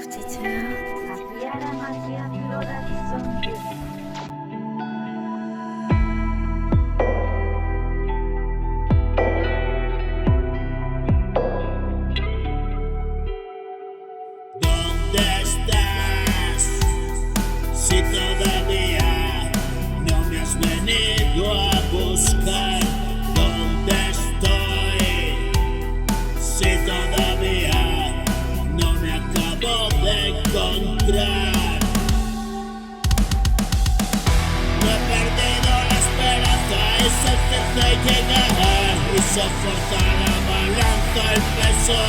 Akiara magia flora di sonrisa. ¿Dónde estás? Si todavía no me has venido a buscar. ¿Dónde estoy? Si todavía no me acabo de encontrar. No he perdido la esperanza, es hacerte llegar y soportar la balanza, el peso.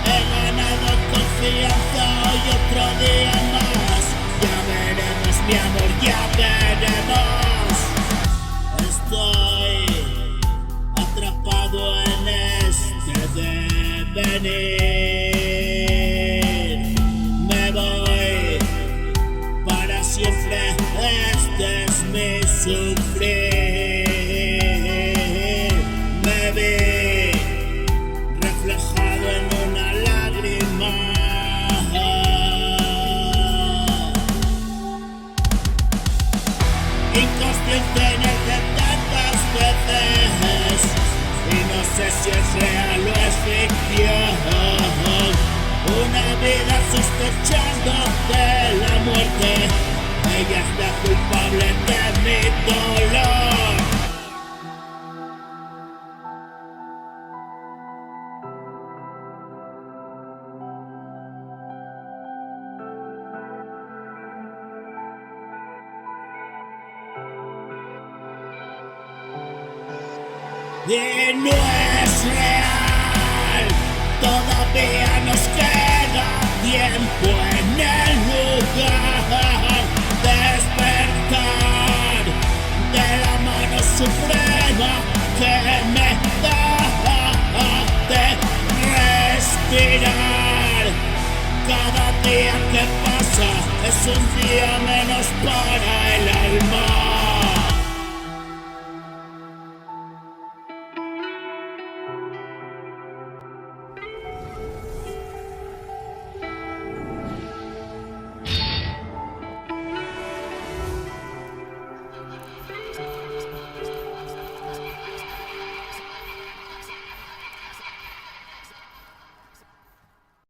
He ganado confianza hoy otro día más. Ya veremos, mi amor, ya veremos. Estoy atrapado en este devenir. Me voy para siempre, este es mi sufrir. Me vi reflejado en una lágrima. Inconsciente en el de tantas veces, y no sé si es real o es ficción. Una vida sospechando de la muerte, ella es la culpable de mi dolor. Y no es real, todavía nos queda tiempo en el lugar. Despertar de la mano suprema que me da de respirar. Cada día que pasa es un día menos para